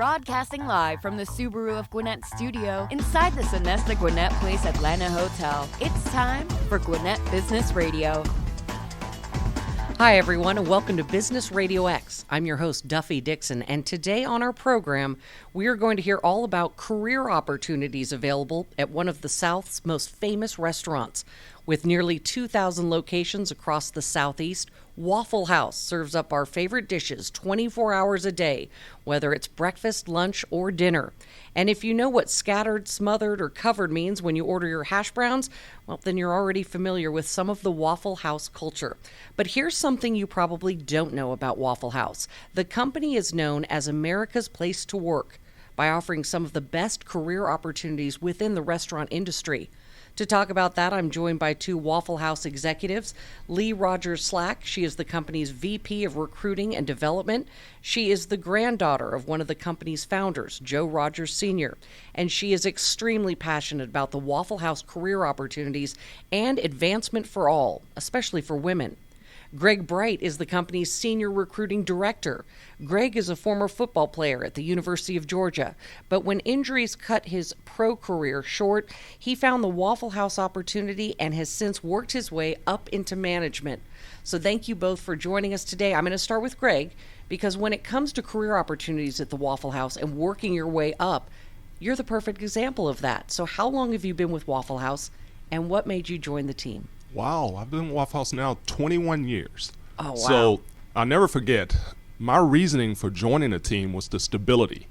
Broadcasting live from the Subaru of Gwinnett studio inside the Sonesta Gwinnett Place Atlanta Hotel. It's time for Gwinnett Business Radio. Hi, everyone, and welcome to Business RadioX. I'm your host, Duffy Dixon, and today on our program, we are going to hear all about career opportunities available at one of the South's most famous restaurants. With nearly 2,000 locations across the Southeast, Waffle House serves up our favorite dishes 24 hours a day, whether it's breakfast, lunch, or dinner. And if you know what scattered, smothered, or covered means when you order your hash browns, well, then you're already familiar with some of the Waffle House culture. But here's something you probably don't know about Waffle House. The company is known as America's Place to Work by offering some of the best career opportunities within the restaurant industry. To talk about that, I'm joined by two Waffle House executives. Leigh Rogers Slack, she is the company's VP of Recruiting and Development. She is the granddaughter of one of the company's founders, Joe Rogers Sr., and she is extremely passionate about the Waffle House career opportunities and advancement for all, especially for women. Greg Bright is the company's Senior Recruiting Director. Greg is a former football player at the University of Georgia, but when injuries cut his pro career short, he found the Waffle House opportunity and has since worked his way up into management. So thank you both for joining us today. I'm going to start with Greg, because when it comes to career opportunities at the Waffle House and working your way up, you're the perfect example of that. So how long have you been with Waffle House, and what made you join the team? Wow, I've been with Waffle House now 21 years. Oh, wow. So I'll never forget, my reasoning for joining a team was the stability.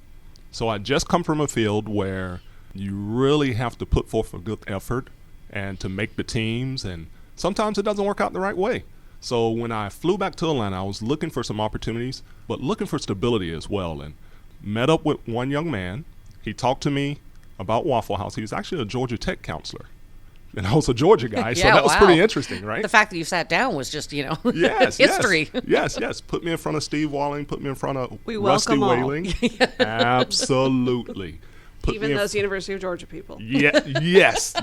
So I just come from a field where you really have to put forth a good effort and to make the teams, and sometimes it doesn't work out the right way. So when I flew back to Atlanta, I was looking for some opportunities, but looking for stability as well, and met up with one young man. He talked to me about Waffle House. He was actually a Georgia Tech counselor. And I was a Georgia guy, so that was pretty interesting, right? The fact that you sat down was just, yes, history. Yes. Put me in front of Steve Walling, put me in front of Rusty welcome all. Whaling. Absolutely. Even those University of Georgia people. Yes.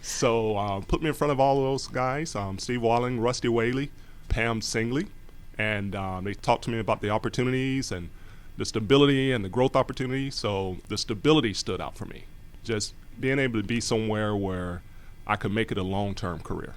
So put me in front of all of those guys, Steve Walling, Rusty Whaley, Pam Singley, and they talked to me about the opportunities and the stability and the growth opportunities. So the stability stood out for me. Just being able to be somewhere where I could make it a long-term career.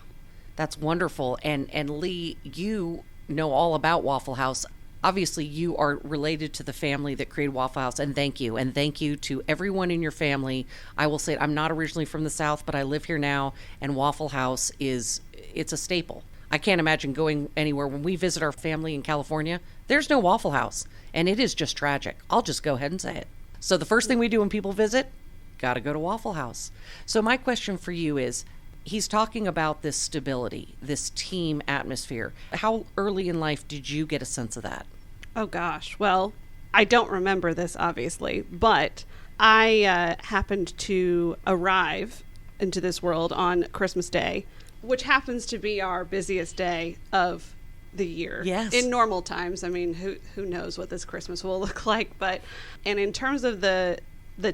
That's wonderful. And Leigh, you know all about Waffle House. Obviously, you are related to the family that created Waffle House, and thank you. And thank you to everyone in your family. I will say, I'm not originally from the South, but I live here now, and Waffle House it's a staple. I can't imagine going anywhere. When we visit our family in California, there's no Waffle House, and it is just tragic. I'll just go ahead and say it. So the first thing we do when people visit, got to go to Waffle House. So my question for you is, he's talking about this stability, this team atmosphere. How early in life did you get a sense of that? Oh, gosh. Well, I don't remember this, obviously, but I happened to arrive into this world on Christmas Day, which happens to be our busiest day of the year. Yes. In normal times. I mean, who knows what this Christmas will look like, and in terms of the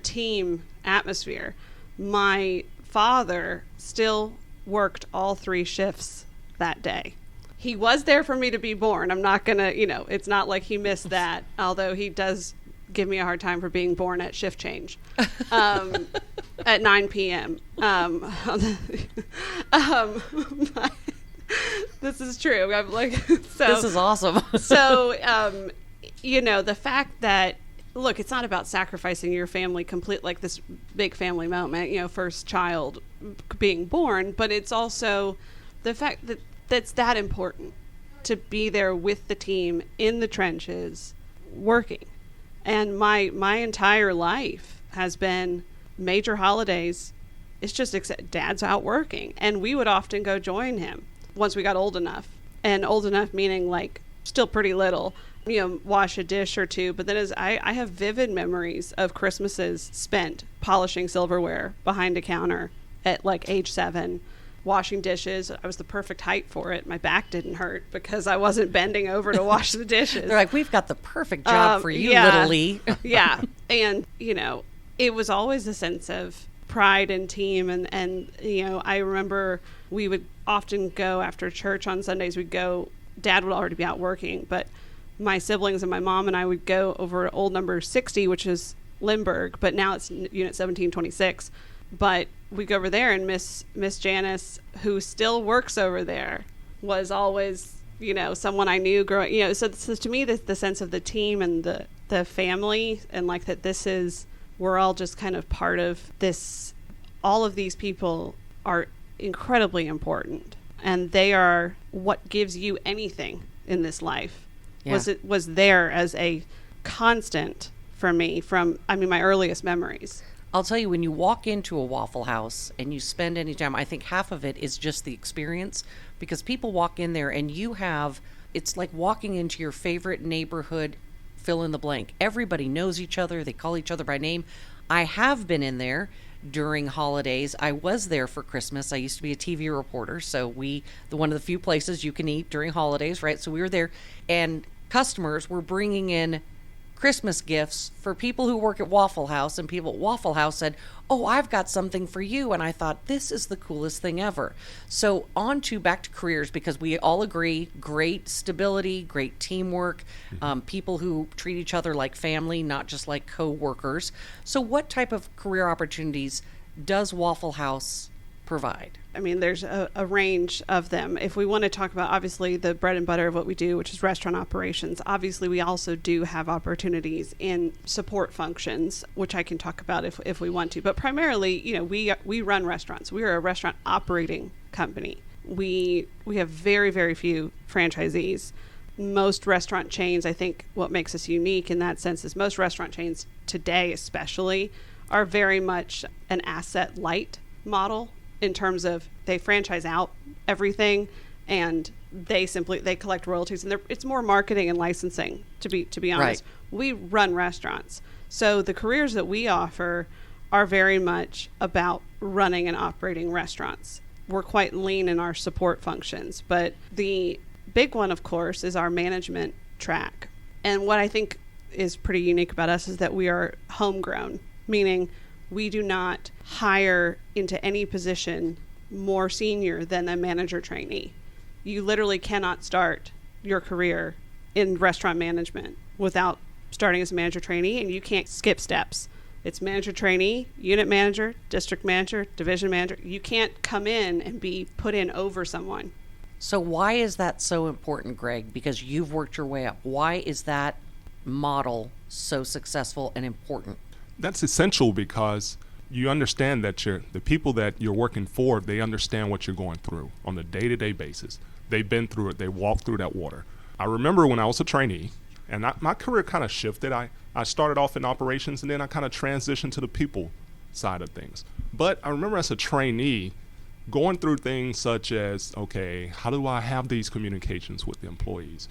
team atmosphere, my father still worked all 3 shifts that day. He was there for me to be born. I'm not gonna, it's not like he missed that, although he does give me a hard time for being born at shift change at 9 p.m. This is true. I'm like, this is awesome. So, the fact that, look, it's not about sacrificing your family complete, like this big family moment, first child being born, but it's also the fact that that's that important to be there with the team in the trenches working. And my entire life has been major holidays. It's just Dad's out working, and we would often go join him once we got old enough, and old enough meaning like still pretty little, wash a dish or two. But then I have vivid memories of Christmases spent polishing silverware behind a counter at like age 7, washing dishes. I was the perfect height for it. My back didn't hurt because I wasn't bending over to wash the dishes. They're like, we've got the perfect job for you, little Leigh. Yeah. And, it was always a sense of pride and team. And I remember we would often go after church on Sundays. Dad would already be out working, but my siblings and my mom and I would go over old number 60, which is Lindbergh, but now it's unit 1726. But we go over there, and Miss Janice, who still works over there, was always, someone I knew growing, so to me, the sense of the team and the family, and like that we're all just kind of part of this. All of these people are incredibly important, and they are what gives you anything in this life. Yeah. Was there as a constant for me from my earliest memories. I'll tell you, when you walk into a Waffle House and you spend any time, I think half of it is just the experience, because people walk in there and it's like walking into your favorite neighborhood, fill in the blank. Everybody knows each other. They call each other by name. I have been in there during holidays. I was there for Christmas. I used to be a TV reporter, so one of the few places you can eat during holidays, right? So we were there, and customers were bringing in Christmas gifts for people who work at Waffle House, and people at Waffle House said, "Oh, I've got something for you." And I thought, this is the coolest thing ever. So back to careers, because we all agree, great stability, great teamwork, people who treat each other like family, not just like co-workers. So what type of career opportunities does Waffle House provide? There's a range of them. If we want to talk about, obviously, the bread and butter of what we do, which is restaurant operations, obviously we also do have opportunities in support functions, which I can talk about if we want to. But primarily, we run restaurants. We are a restaurant operating company. We have very, very few franchisees. Most restaurant chains, I think what makes us unique in that sense is most restaurant chains today especially are very much an asset light model, in terms of they franchise out everything and they collect royalties, and it's more marketing and licensing, to be honest. Right. We run restaurants. So the careers that we offer are very much about running and operating restaurants. We're quite lean in our support functions, but the big one, of course, is our management track. And what I think is pretty unique about us is that we are homegrown, meaning we do not hire into any position more senior than a manager trainee. You literally cannot start your career in restaurant management without starting as a manager trainee, and you can't skip steps. It's manager trainee, unit manager, district manager, division manager. You can't come in and be put in over someone. So why is that so important, Greg? Because you've worked your way up. Why is that model so successful and important? That's essential, because you understand that the people that you're working for, they understand what you're going through on a day-to-day basis. They've been through it. They walked through that water. I remember when I was a trainee, and my career kind of shifted. I started off in operations, and then I kind of transitioned to the people side of things. But I remember as a trainee going through things such as, okay, how do I have these communications with the employees?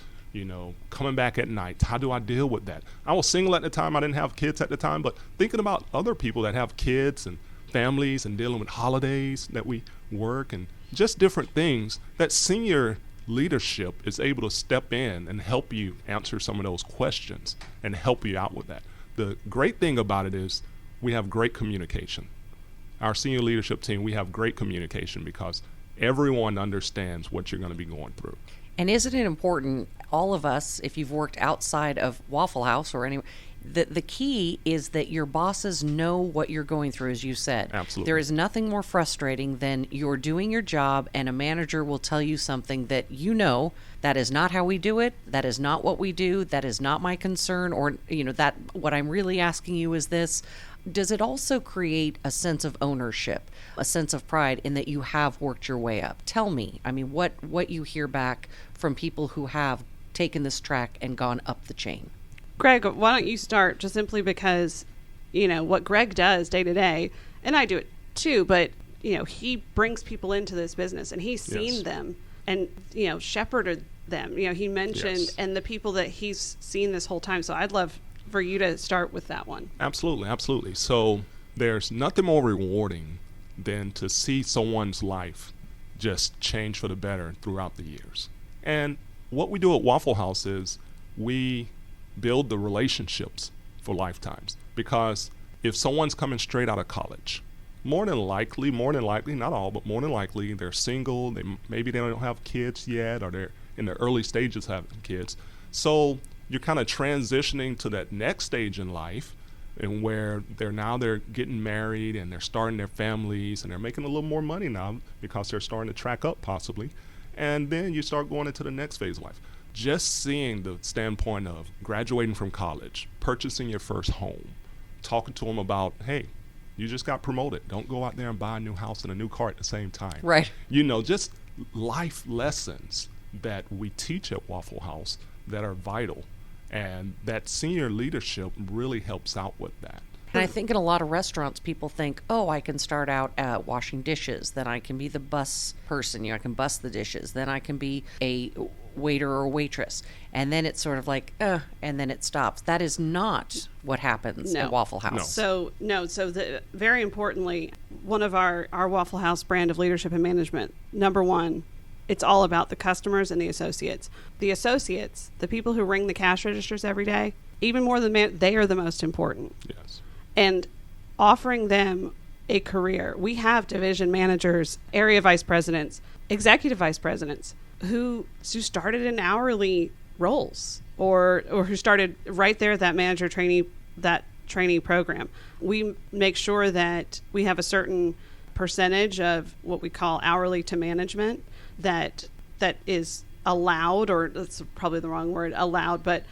Coming back at night, how do I deal with that? I was single at the time. I didn't have kids at the time, but thinking about other people that have kids and families and dealing with holidays that we work and just different things, that senior leadership is able to step in and help you answer some of those questions and help you out with that. The great thing about it is we have great communication. Our senior leadership team, we have great communication because everyone understands what you're going to be going through. And isn't it important, all of us, if you've worked outside of Waffle House or anywhere, the key is that your bosses know what you're going through, as you said. Absolutely. There is nothing more frustrating than you're doing your job and a manager will tell you something that that is not how we do it, that is not what we do, that is not my concern, or that what I'm really asking you is this. Does it also create a sense of ownership, a sense of pride in that you have worked your way up? Tell me, what you hear back from people who have taken this track and gone up the chain. Greg, why don't you start, just simply because, what Greg does day to day, and I do it too, but, he brings people into this business and he's seen them and, shepherded them. He mentioned, and the people that he's seen this whole time. So I'd love for you to start with that one. Absolutely. So there's nothing more rewarding than to see someone's life just change for the better throughout the years. And what we do at Waffle House is we build the relationships for lifetimes, because if someone's coming straight out of college, more than likely, not all, but more than likely, they're single, maybe they don't have kids yet, or they're in the early stages of having kids. So you're kind of transitioning to that next stage in life, and where they're getting married and they're starting their families and they're making a little more money now because they're starting to track up possibly. And then you start going into the next phase of life. Just seeing the standpoint of graduating from college, purchasing your first home, talking to them about, hey, you just got promoted. Don't go out there and buy a new house and a new car at the same time. Right. Just life lessons that we teach at Waffle House that are vital. And that senior leadership really helps out with that. And I think in a lot of restaurants, people think, oh, I can start out washing dishes. Then I can be the bus person. I can bus the dishes. Then I can be a waiter or waitress. And then it's sort of like, and then it stops. That is not what happens at Waffle House. So very importantly, one of our Waffle House brand of leadership and management, number one, it's all about the customers and the associates. The associates, the people who ring the cash registers every day, even more than they are the most important. Yes. And offering them a career. We have division managers, area vice presidents, executive vice presidents who started in hourly roles or who started right there at that trainee program. We make sure that we have a certain percentage of what we call hourly to management that is allowed, or that's probably the wrong word, allowed, but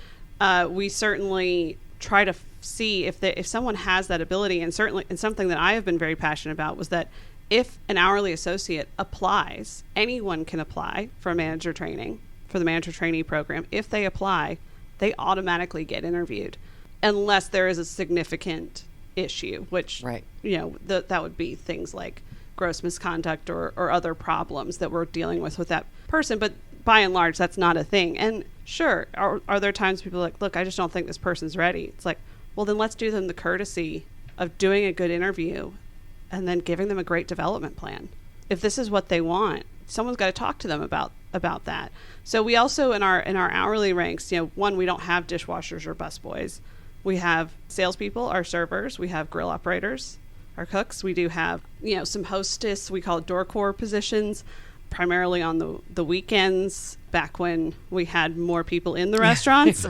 we certainly try to see if someone has that ability. And certainly, and something that I have been very passionate about was that if an hourly associate applies, anyone can apply for a manager training, for the manager trainee program. If they apply, they automatically get interviewed unless there is a significant issue, which, right. That would be things like gross misconduct or other problems that we're dealing with that person. But by and large, that's not a thing. And sure, are there times people are like, look, I just don't think this person's ready. It's like, well, then let's do them the courtesy of doing a good interview and then giving them a great development plan. If this is what they want, someone's got to talk to them about that. So we also, in our hourly ranks, one, we don't have dishwashers or busboys. We have salespeople, our servers. We have grill operators, our cooks. We do have, some hostess, we call it door core positions, primarily on the weekends, back when we had more people in the restaurants.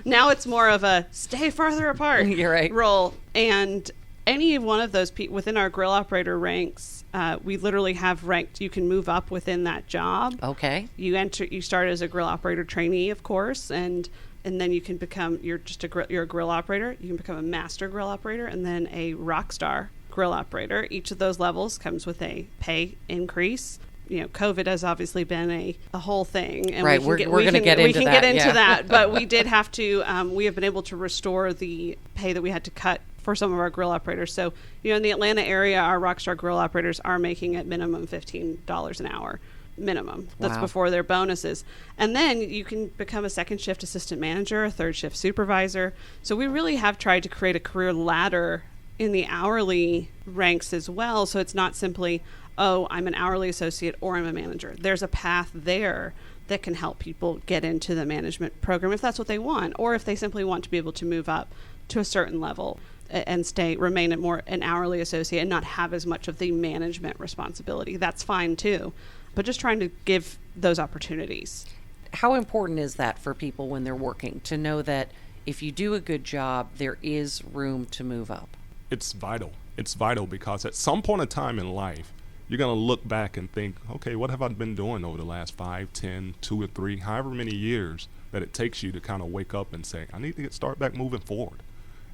Now it's more of a stay farther apart You're right. role. And any one of those people within our grill operator ranks, we literally have ranked. You can move up within that job. Okay. You start as a grill operator trainee, of course, and then you can become, you're a grill operator. You can become a master grill operator and then a rock star grill operator. Each of those levels comes with a pay increase. COVID has obviously been a whole thing, and right. We're going to get into that. We can get into that, but we did have to. We have been able to restore the pay that we had to cut for some of our grill operators. So, in the Atlanta area, our Rockstar grill operators are making at minimum $15 an hour. Minimum. That's Wow. before their bonuses. And then you can become a second shift assistant manager, a third shift supervisor. So we really have tried to create a career ladder in the hourly ranks as well. So it's not simply, oh, I'm an hourly associate or I'm a manager. There's a path there that can help people get into the management program if that's what they want, or if they simply want to be able to move up to a certain level and remain an hourly associate and not have as much of the management responsibility. That's fine too. But just trying to give those opportunities. How important is that for people when they're working, to know that if you do a good job, there is room to move up? It's vital. It's vital because at some point in time in life, you're going to look back and think, okay, what have I been doing over the last 5, 10, 2 or 3, however many years that it takes you to kind of wake up and say, I need to start back moving forward.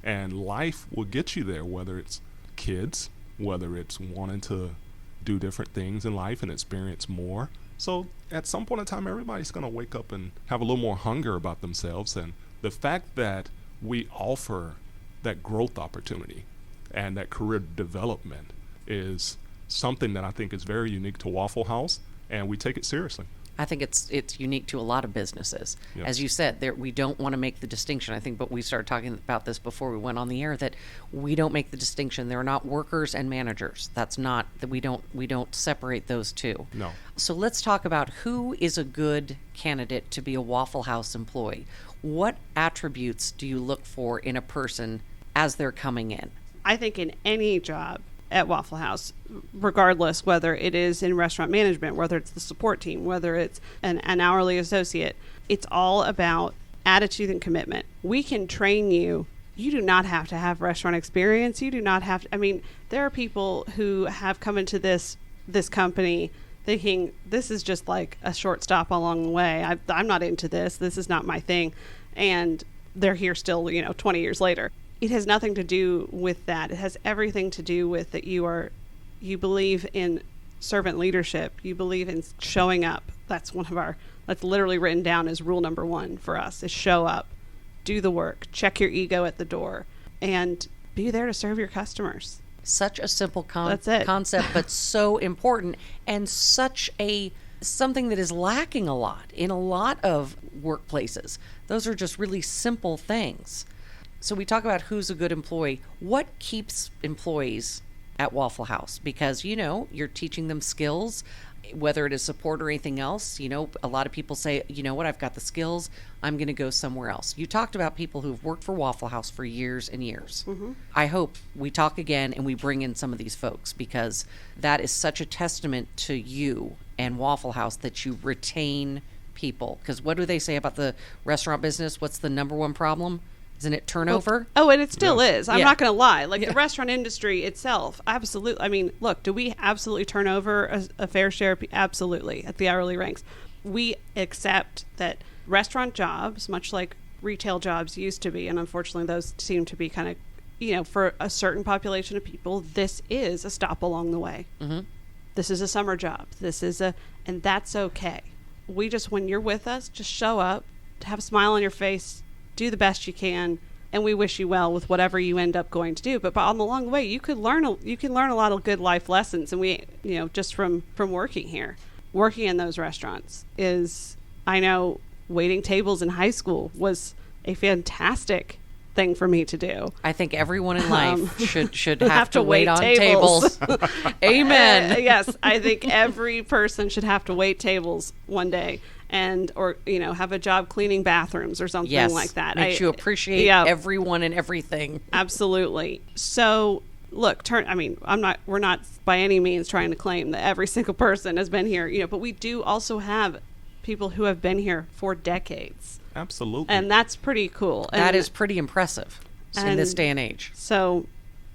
And life will get you there, whether it's kids, whether it's wanting to do different things in life and experience more. So at some point in time, everybody's going to wake up and have a little more hunger about themselves. And the fact that we offer that growth opportunity and that career development is something that I think is very unique to Waffle House, and we take it seriously. I think it's unique to a lot of businesses. Yes. As you said, we don't want to make the distinction. I think, but we started talking about this before we went on the air, that we don't make the distinction. There are not workers and managers. That's not that we don't separate those two. No. So let's talk about who is a good candidate to be a Waffle House employee. What attributes do you look for in a person as they're coming in? I think in any job at Waffle House, regardless whether it is in restaurant management, whether it's the support team, whether it's an hourly associate, It's all about attitude and commitment. We can train you. You do not have to have restaurant experience. You do not have to, I mean, there are people who have come into this company thinking this is just like a short stop along the way. I'm not into this. This is not my thing. And they're here still, 20 years later. It has nothing to do with that. It has everything to do with that you believe in servant leadership. You believe in showing up. That's literally written down as rule number 1 for us, is show up, do the work, check your ego at the door, and be there to serve your customers. Such a simple That's it. concept, but so important, and something that is lacking a lot in a lot of workplaces. Those are just really simple things. So we talk about who's a good employee. What keeps employees at Waffle House? Because, you're teaching them skills, whether it is support or anything else. A lot of people say, you know what, I've got the skills, I'm going to go somewhere else. You talked about people who've worked for Waffle House for years and years. Mm-hmm. I hope we talk again and we bring in some of these folks, because that is such a testament to you and Waffle House that you retain people. Because what do they say about the restaurant business? What's the number one problem? Isn't it turnover? Oh, and it still is. I'm not going to lie. Like the restaurant industry itself, absolutely. I mean, look, do we absolutely turn over a fair share? Absolutely, at the hourly ranks. We accept that restaurant jobs, much like retail jobs used to be, and unfortunately those seem to be kind of, for a certain population of people, this is a stop along the way. Mm-hmm. This is a summer job. And that's okay. When you're with us, just show up, have a smile on your face, do the best you can, and we wish you well with whatever you end up going to do. But on the long way, you can learn a lot of good life lessons. And we, just from working here, working in those restaurants I know waiting tables in high school was a fantastic thing for me to do. I think everyone in life should have to wait on tables. Amen. Yes, I think every person should have to wait tables one day. Or have a job cleaning bathrooms or something like that. Makes you appreciate everyone and everything. Absolutely. So look, we're not by any means trying to claim that every single person has been here, but we do also have people who have been here for decades. Absolutely. And that's pretty cool. That is pretty impressive in this day and age. So,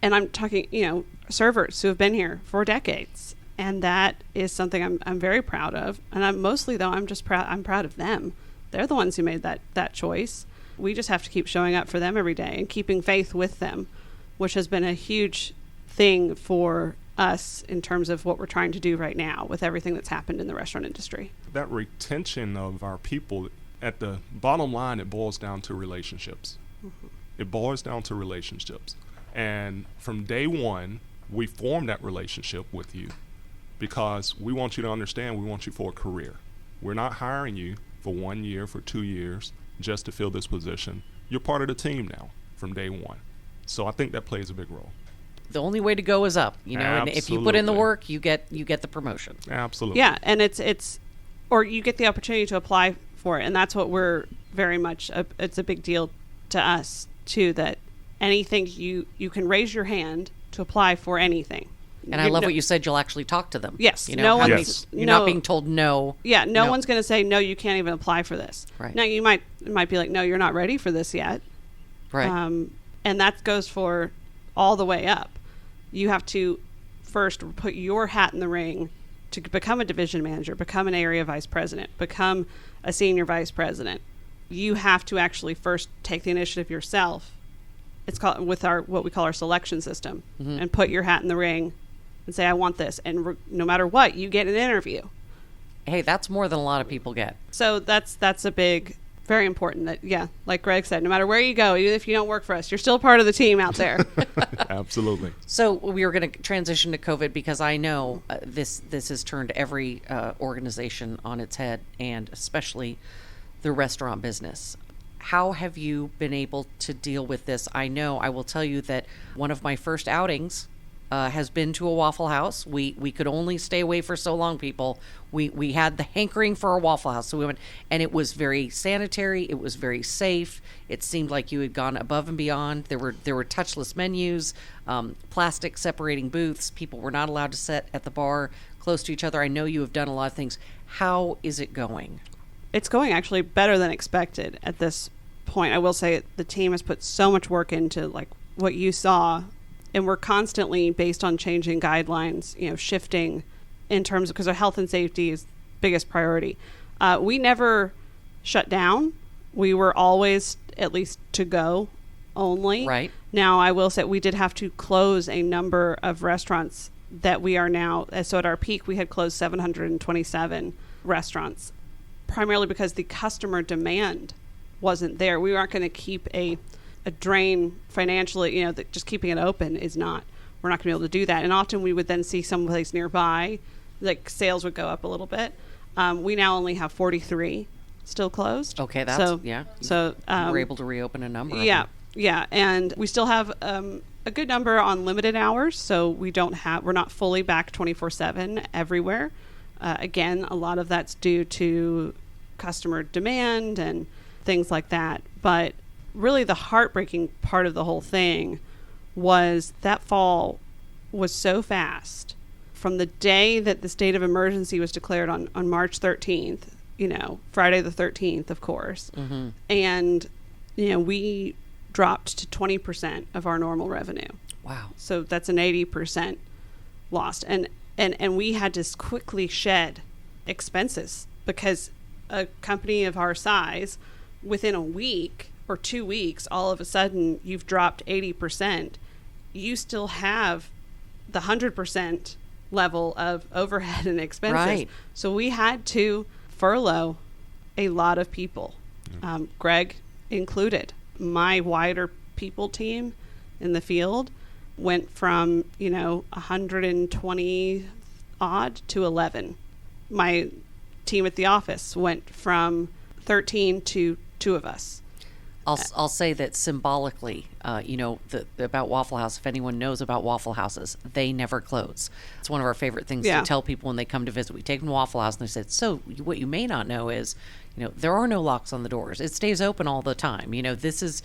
and I'm talking, servers who have been here for decades. And that is something I'm very proud of. And I'm proud of them. They're the ones who made that choice. We just have to keep showing up for them every day and keeping faith with them, which has been a huge thing for us in terms of what we're trying to do right now with everything that's happened in the restaurant industry. That retention of our people, at the bottom line, it boils down to relationships. Mm-hmm. It boils down to relationships. And from day one, we formed that relationship with you, because we want you to understand we want you for a career. We're not hiring you for 1 year, for 2 years, just to fill this position. You're part of the team now from day one. So I think that plays a big role. The only way to go is up, and if you put in the work, you get the promotion. Absolutely. Yeah, and or you get the opportunity to apply for it, and that's what we're very much, it's a big deal to us too, that anything you can raise your hand to apply for anything. And I love what you said. You'll actually talk to them. Yes. You're not being told no. Yeah. No one's going to say, no, you can't even apply for this. Right. Now, it might be like, no, you're not ready for this yet. Right. And that goes for all the way up. You have to first put your hat in the ring to become a division manager, become an area vice president, become a senior vice president. You have to actually first take the initiative yourself. It's called with what we call our selection system, and put your hat in the ring and say, I want this. And no matter what, you get an interview. Hey, that's more than a lot of people get. So that's a big, very important that, like Greg said, no matter where you go, even if you don't work for us, you're still part of the team out there. Absolutely. So we were going to transition to COVID, because I know this has turned every organization on its head, and especially the restaurant business. How have you been able to deal with this? I know I will tell you that one of my first outings has been to a Waffle House. We could only stay away for so long, people. We had the hankering for a Waffle House, so we went, and it was very sanitary. It was very safe. It seemed like you had gone above and beyond. There were touchless menus, plastic separating booths. People were not allowed to sit at the bar close to each other. I know you have done a lot of things. How is it going? it's going actually better than expected at this point. I will say the team has put so much work into like what you saw, and we're constantly, based on changing guidelines, shifting in terms of, because our health and safety is biggest priority. We never shut down. We were always at least to go only. Right. Now, I will say we did have to close a number of restaurants that we are now. So at our peak, we had closed 727 restaurants, primarily because the customer demand wasn't there. We aren't going to keep a drain financially, that just keeping it open is not. We're not going to be able to do that. And often we would then see someplace nearby, like sales would go up a little bit. We now only have 43 still closed. Okay, So we're able to reopen a number. Yeah, and we still have a good number on limited hours, so we're not fully back 24/7 everywhere. Again, a lot of that's due to customer demand and things like that. But really, the heartbreaking part of the whole thing was that fall was so fast. From the day that the state of emergency was declared on March 13th, Friday the 13th, of course, and we dropped to 20% of our normal revenue. Wow. So that's an 80% lost. And we had to quickly shed expenses, because a company of our size, within a week or 2 weeks, all of a sudden you've dropped 80%. You still have the 100% level of overhead and expenses. Right. So we had to furlough a lot of people, Greg included. My wider people team in the field went from 120 odd to 11. My team at the office went from 13 to 2 of us. I'll say that symbolically, about Waffle House, if anyone knows about Waffle Houses, they never close. It's one of our favorite things to tell people when they come to visit. We take them to Waffle House and they said, so what you may not know is, there are no locks on the doors. It stays open all the time. This is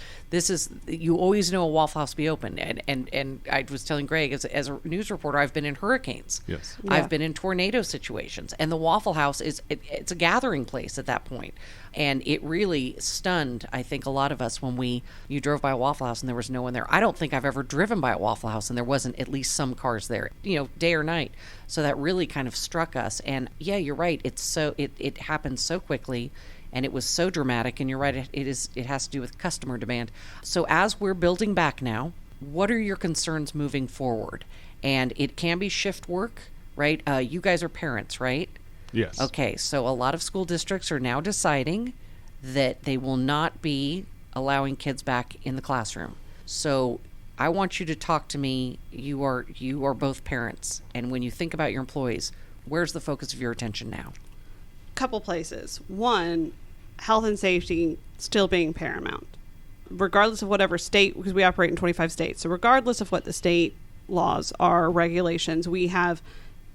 you always know a Waffle House be open. And I was telling Greg, as a news reporter, I've been in hurricanes. Yes. Yeah. I've been in tornado situations, and the Waffle House it's a gathering place at that point. And it really stunned, I think, a lot of us when you drove by a Waffle House and there was no one there. I don't think I've ever driven by a Waffle House and there wasn't at least some cars there, day or night. So that really kind of struck us. And yeah, you're right. It happened so quickly, and it was so dramatic. And you're right. It has to do with customer demand. So as we're building back now, what are your concerns moving forward? And it can be shift work, right? You guys are parents, right? Yes. Okay, so a lot of school districts are now deciding that they will not be allowing kids back in the classroom. So I want you to talk to me. You are both parents, and when you think about your employees, where's the focus of your attention now? Couple places. One, health and safety still being paramount, regardless of whatever state, because we operate in 25 states. So regardless of what the state laws are, regulations, we have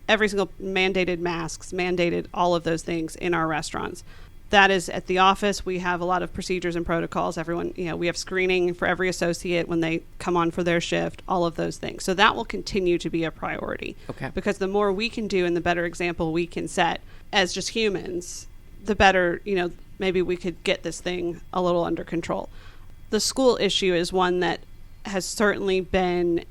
every single mandated masks, mandated all of those things in our restaurants. That is at the office. We have a lot of procedures and protocols. Everyone, we have screening for every associate when they come on for their shift, all of those things. So that will continue to be a priority. Okay. Because the more we can do and the better example we can set as just humans, the better, maybe we could get this thing a little under control. The school issue is one that has certainly been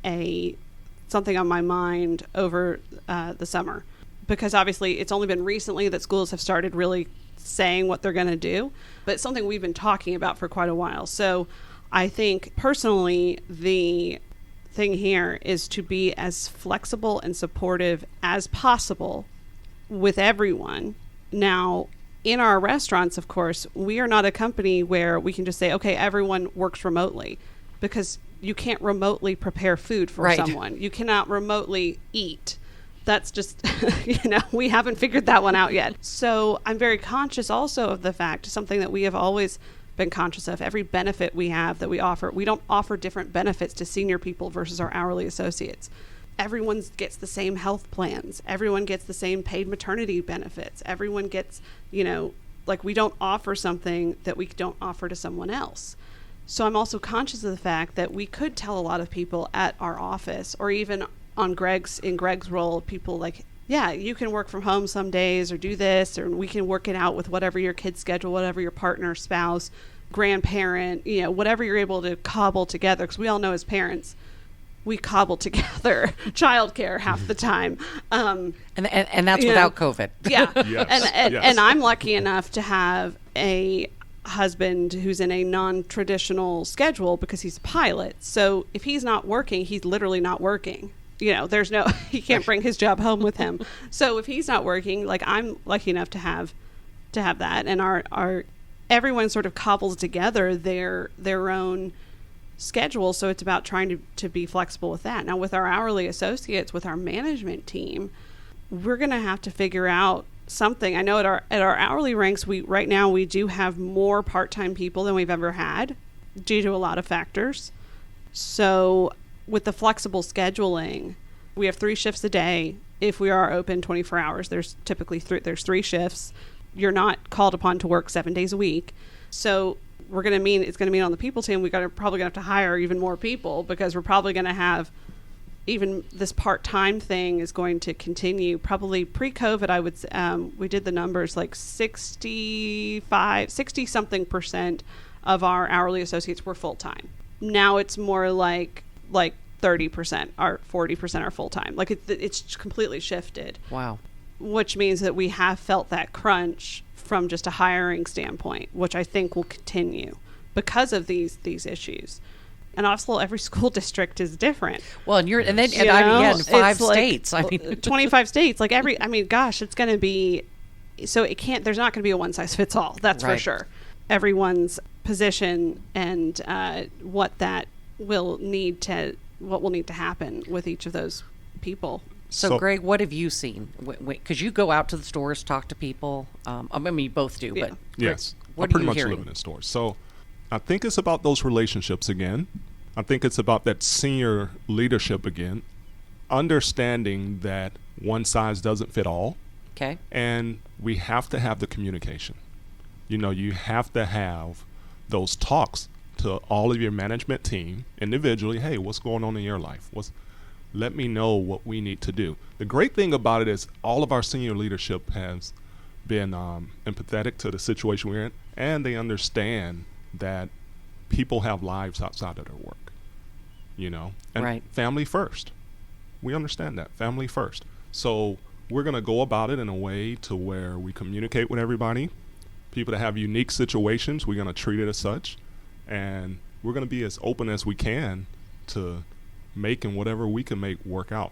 something on my mind over the summer, because obviously it's only been recently that schools have started really saying what they're going to do, but it's something we've been talking about for quite a while. So I think personally the thing here is to be as flexible and supportive as possible with everyone. Now, in our restaurants, of course, we are not a company where we can just say, okay, everyone works remotely, because you can't remotely prepare food for someone. You cannot remotely eat. That's just, we haven't figured that one out yet. So I'm very conscious also of the fact, something that we have always been conscious of, every benefit we have that we offer, we don't offer different benefits to senior people versus our hourly associates. Everyone gets the same health plans. Everyone gets the same paid maternity benefits. Everyone gets, we don't offer something that we don't offer to someone else. So I'm also conscious of the fact that we could tell a lot of people at our office, or even in Greg's role, people like yeah, you can work from home some days or do this, or we can work it out with whatever your kid's schedule, whatever your partner, spouse, grandparent, whatever you're able to cobble together. Because we all know as parents, we cobble together childcare half the time. And that's without COVID. Yeah. Yes. And I'm lucky enough to have a husband who's in a non-traditional schedule because he's a pilot. So if he's not working, he's literally not working. There's no, he can't bring his job home with him. So if he's not working, like, I'm lucky enough to have that. And our everyone sort of cobbles together their own schedule. So it's about trying to be flexible with that. Now, with our hourly associates, with our management team, we're going to have to figure out something. I know at our hourly ranks, right now we do have more part-time people than we've ever had due to a lot of factors. So with the flexible scheduling, we have 3 shifts a day. If we are open 24 hours, there's typically 3 shifts. You're not called upon to work 7 days a week. So it's going to mean on the people team, probably going to have to hire even more people, because we're probably going to have even this part-time thing is going to continue. Probably pre-COVID, I would we did the numbers, like 60 something % of our hourly associates were full-time. Now it's more like 30% or 40% are full-time. Like it's completely shifted. Wow. Which means that we have felt that crunch from just a hiring standpoint, which I think will continue because of these issues. And also, every school district is different. Well, in 5 states. 25 states. Like it's going to be, so it can't, there's not going to be a one size fits all. That's right. For sure. Everyone's position and what will need to happen with each of those people. So, Greg, what have you seen? Because you go out to the stores, talk to people. You both do, yeah. But Yes, what I pretty are you much hearing? live in the stores. So I think it's about those relationships again. I think it's about that senior leadership again, understanding that one size doesn't fit all. Okay. And we have to have the communication. You have to have those talks to all of your management team individually. Hey, what's going on in your life? Let me know what we need to do. The great thing about it is all of our senior leadership has been empathetic to the situation we're in, and they understand that people have lives outside of their work, and right. Family first. We understand that, family first. So we're going to go about it in a way to where we communicate with everybody. People that have unique situations, we're going to treat it as such, and we're going to be as open as we can to making whatever we can make work out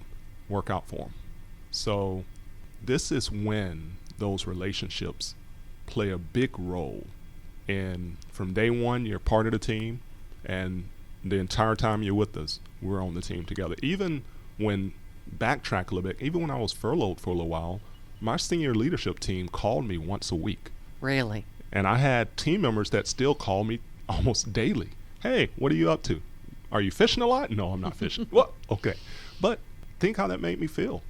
for them. So this is when those relationships play a big role. And from day one, you're part of the team, and the entire time you're with us, we're on the team together. Even when, backtrack a little bit, even when I was furloughed for a little while, my senior leadership team called me once a week. Really? And I had team members that still call me almost daily. Hey, what are you up to? Are you fishing a lot? No, I'm not fishing. Well, okay. But think how that made me feel.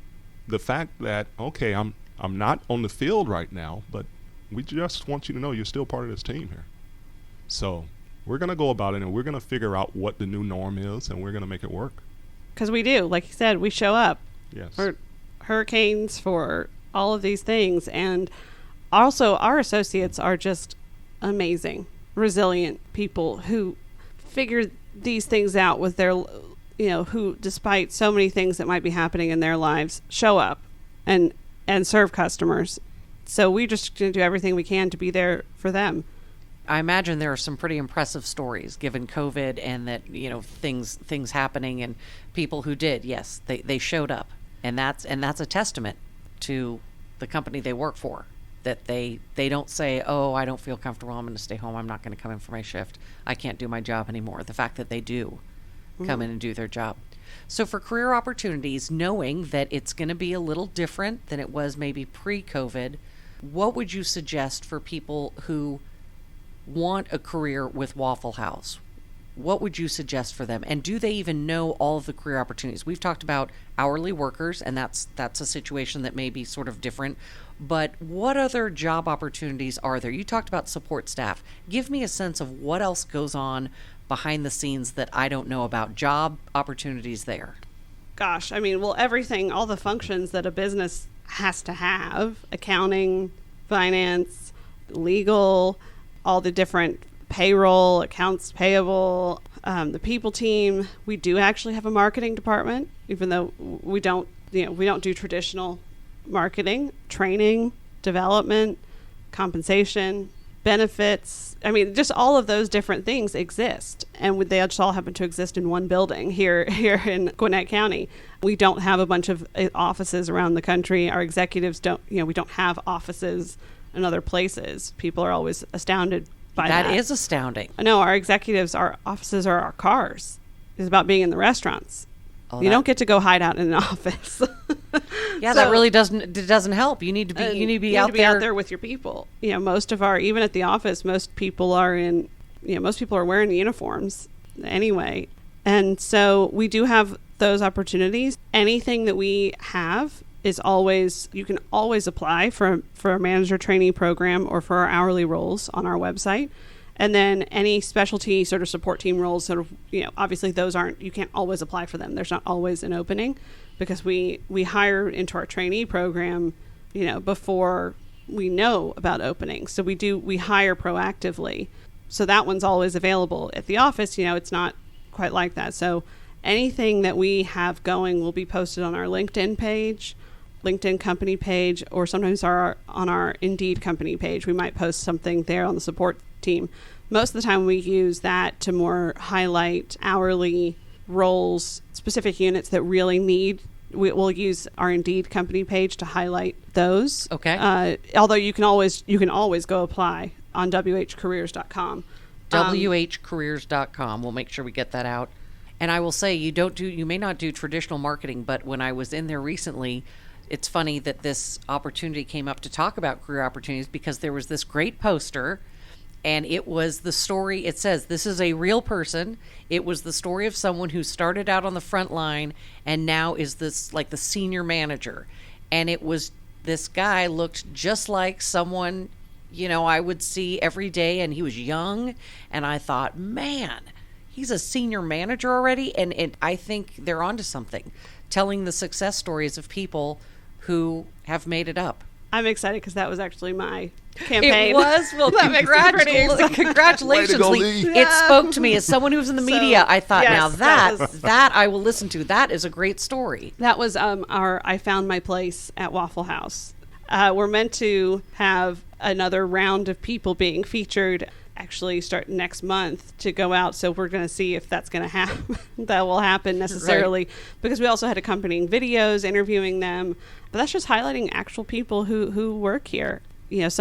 The fact that, okay, I'm not on the field right now, but we just want you to know you're still part of this team here. So we're going to go about it, and we're going to figure out what the new norm is, and we're going to make it work. Because we do. Like you said, we show up. Yes. For hurricanes, for all of these things. And also, our associates are just amazing, resilient people who figure these things out with their, who, despite so many things that might be happening in their lives, show up and serve customers. So we just do everything we can to be there for them. I imagine there are some pretty impressive stories given COVID and that, things happening and people who did. Yes, they showed up. And that's a testament to the company they work for, that they don't say, oh, I don't feel comfortable, I'm going to stay home, I'm not going to come in for my shift, I can't do my job anymore. The fact that they do come in and do their job. So for career opportunities, knowing that it's going to be a little different than it was maybe pre-COVID, what would you suggest for people who want a career with Waffle House? What would you suggest for them? And do they even know all of the career opportunities? We've talked about hourly workers, and that's a situation that may be sort of different. But what other job opportunities are there? You talked about support staff. Give me a sense of what else goes on behind the scenes that I don't know about. Job opportunities there. Gosh, everything, all the functions that a business has to have accounting, finance, legal, all the different payroll, accounts payable, the people team. We do actually have a marketing department, even though we don't do traditional marketing, training, development, compensation, benefits. I mean, just all of those different things exist, and they just all happen to exist in one building here in Gwinnett County. We don't have a bunch of offices around the country. Our executives don't, we don't have offices in other places. People are always astounded by that. That is astounding. No, our executives, our offices are our cars. It's about being in the restaurants. You don't get to go hide out in an office. Yeah, so, that really doesn't help. You need to be out there with your people. Most of our, even at the office, most people are wearing uniforms anyway. And so we do have those opportunities. Anything that we have is always, you can always apply for a manager trainee program or for our hourly roles on our website. And then any specialty sort of support team roles, sort of, obviously those you can't always apply for them. There's not always an opening because we hire into our trainee program, before we know about openings. So we hire proactively. So that one's always available. At the office, it's not quite like that. So anything that we have going will be posted on our LinkedIn page, LinkedIn company page, or sometimes on our Indeed company page. We might post something there on the support team. Most of the time we use that to more highlight hourly roles, specific units that really need. We'll use our Indeed company page to highlight those. Okay. Although you can always go apply on whcareers.com. whcareers.com. We'll make sure we get that out. And I will say you may not do traditional marketing, but when I was in there recently, it's funny that this opportunity came up to talk about career opportunities because there was this great poster. And it was the story, it says, this is a real person. It was the story of someone who started out on the front line and now is this like the senior manager. And it was, this guy looked just like someone, I would see every day, and he was young. And I thought, man, he's a senior manager already. And I think they're onto something, telling the success stories of people who have made it up. I'm excited because that was actually my campaign. It was? Well, congratulations, Leigh. It spoke to me as someone who was in the media. I thought, yes, now that I will listen to. That is a great story. That was I found my place at Waffle House. We're meant to have another round of people being featured actually start next month to go out. So we're going to see if that's going to happen. That will happen necessarily, right. Because we also had accompanying videos interviewing them. But that's just highlighting actual people who work here. Twice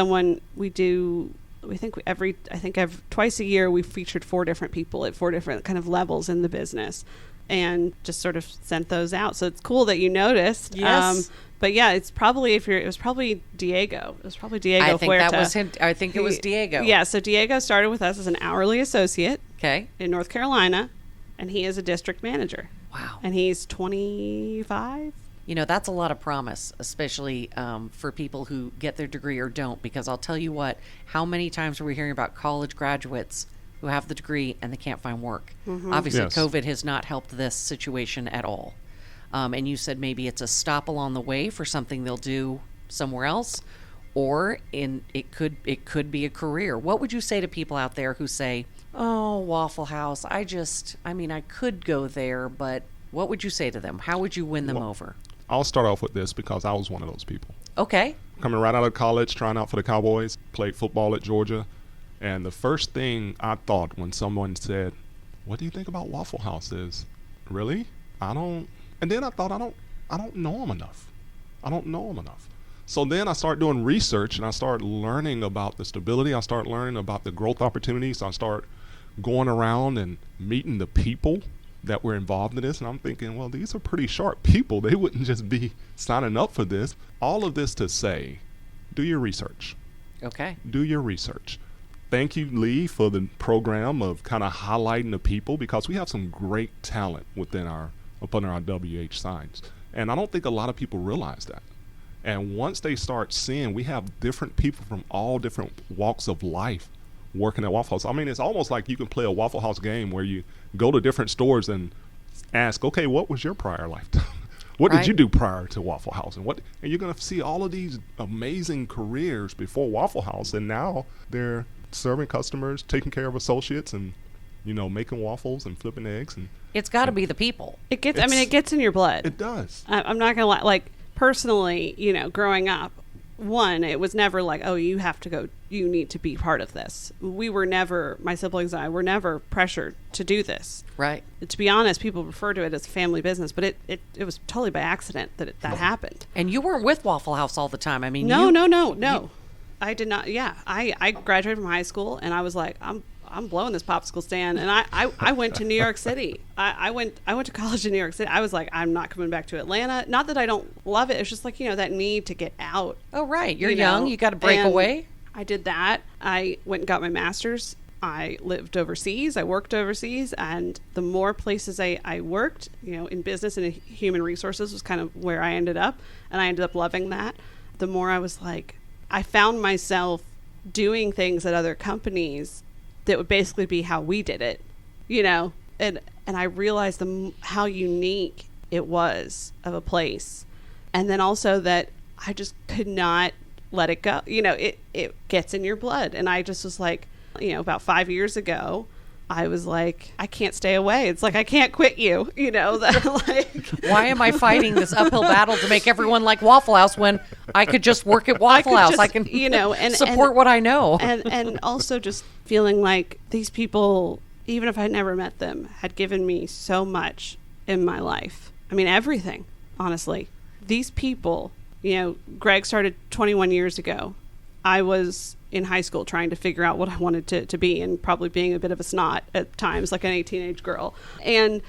a year we featured 4 different people at 4 different kind of levels in the business, and just sort of sent those out. So it's cool that you noticed. Yes. But yeah, it was probably Diego. It was probably Diego I think Huerta. That was him. I think it was Diego. Yeah. So Diego started with us as an hourly associate. Okay. In North Carolina, and he is a district manager. Wow. And he's 25. That's a lot of promise, especially for people who get their degree or don't, because I'll tell you what, how many times are we hearing about college graduates who have the degree and they can't find work? Mm-hmm. Obviously, yes. COVID has not helped this situation at all. And you said maybe it's a stop along the way for something they'll do somewhere else, or it could be a career. What would you say to people out there who say, oh, Waffle House, I could go there, but what would you say to them? How would you win them over? I'll start off with this because I was one of those people. Okay. Coming right out of college, trying out for the Cowboys, played football at Georgia. And the first thing I thought when someone said, what do you think about Waffle House is, really? And then I thought, I don't know them enough. I don't know them enough. So then I started doing research and I started learning about the stability. I started learning about the growth opportunities. I started going around and meeting the people that were involved in this, and I'm thinking, well, these are pretty sharp people. They wouldn't just be signing up for this. All of this to say, do your research. Okay. Do your research. Thank you, Leigh, for the program of kind of highlighting the people, because we have some great talent up under our WH signs. And I don't think a lot of people realize that. And once they start seeing we have different people from all different walks of life working at Waffle House. I mean, it's almost like you can play a Waffle House game where you go to different stores and ask, okay, what was your prior lifetime? What Right. did you do prior to Waffle House? And you're going to see all of these amazing careers before Waffle House, and now they're serving customers, taking care of associates, and making waffles and flipping eggs. And It's got to be the people. It gets in your blood. it does. I'm not gonna lie. Like personally, growing up, it was never like, oh, you have to go. You need to be part of this. We were never. My siblings and I were never pressured to do this. Right. To be honest, people refer to it as a family business, but it was totally by accident that that happened. And you weren't with Waffle House all the time. I mean, No. I did not. Yeah, I graduated from high school, and I was like, I'm blowing this popsicle stand, and I went to New York City. I went to college in New York City. I was like, I'm not coming back to Atlanta. Not that I don't love it. It's just like that need to get out. Oh, right. You're young. You got to break And away. I did that. I went and got my master's. I lived overseas. I worked overseas, and the more places I worked, in business and in human resources was kind of where I ended up, and I ended up loving that. The more I was like, I found myself doing things at other companies that would basically be how we did it, and I realized how unique it was of a place, and then also that I just could not let it go. It gets in your blood, and I just was like, about 5 years ago, I was like, I can't stay away. It's like, I can't quit you, Why am I fighting this uphill battle to make everyone like Waffle House when I could just work at Waffle House? I can support what I know. and also just feeling like these people, even if I'd never met them, had given me so much in my life. I mean, everything, honestly. These people, Greg started 21 years ago. I was in high school trying to figure out what I wanted to be, and probably being a bit of a snot at times, like any teenage girl. And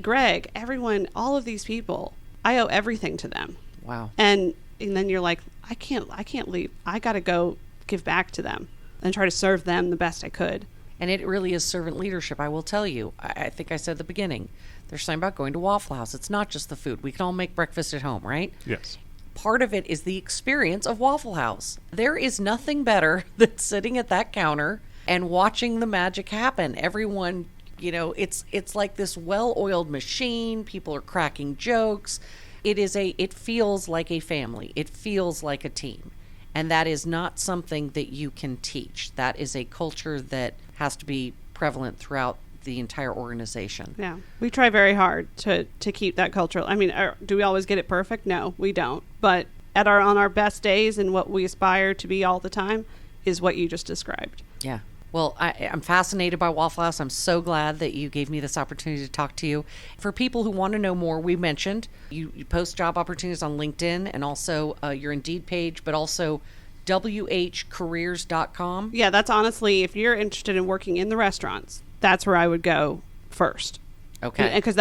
Greg, everyone, all of these people, I owe everything to them. Wow. And then you're like, I can't leave. I got to go give back to them and try to serve them the best I could. And it really is servant leadership. I will tell you, I think I said at the beginning, there's something about going to Waffle House. It's not just the food. We can all make breakfast at home, right? Yes. Part of it is the experience of Waffle House. There is nothing better than sitting at that counter and watching the magic happen. Everyone, it's like this well-oiled machine. People are cracking jokes. It feels like a family. It feels like a team. And that is not something that you can teach. That is a culture that has to be prevalent throughout the entire organization. Yeah, we try very hard to keep that culture. I mean, do we always get it perfect? No, we don't. But on our best days, and what we aspire to be all the time is what you just described. Yeah. Well, I'm fascinated by Waffle House. I'm so glad that you gave me this opportunity to talk to you. For people who want to know more, we mentioned you post job opportunities on LinkedIn, and also your Indeed page, but also whcareers.com. Yeah, that's honestly, if you're interested in working in the restaurants, that's where I would go first. Okay. Because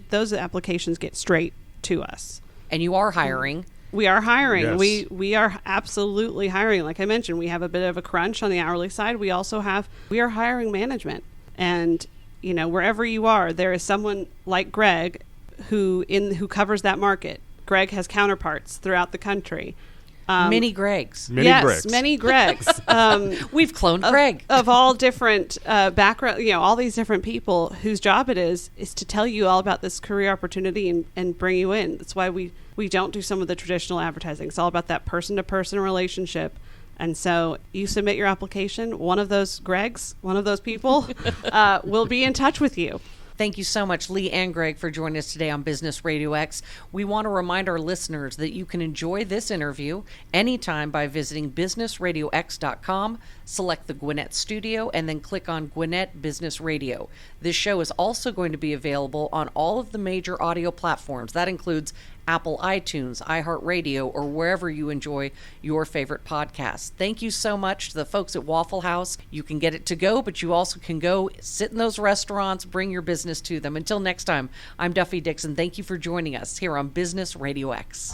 those applications get straight to us. And you are hiring. We are hiring. Yes. We are absolutely hiring. Like I mentioned, we have a bit of a crunch on the hourly side. We are hiring management. And, wherever you are, there is someone like Greg who covers that market. Greg has counterparts throughout the country. Many Gregs. Many Gregs. Many Gregs. We've cloned Greg. Of all different background, all these different people whose job it is to tell you all about this career opportunity and bring you in. That's why we don't do some of the traditional advertising. It's all about that person-to-person relationship. And so you submit your application, one of those Gregs, one of those people will be in touch with you. Thank you so much, Leigh and Greg, for joining us today on Business Radio X. We want to remind our listeners that you can enjoy this interview anytime by visiting businessradiox.com, select the Gwinnett Studio, and then click on Gwinnett Business Radio. This show is also going to be available on all of the major audio platforms. That includes Apple iTunes, iHeartRadio, or wherever you enjoy your favorite podcasts. Thank you so much to the folks at Waffle House. You can get it to go, but you also can go sit in those restaurants, bring your business to them. Until next time, I'm Duffy Dixon. Thank you for joining us here on Business Radio X.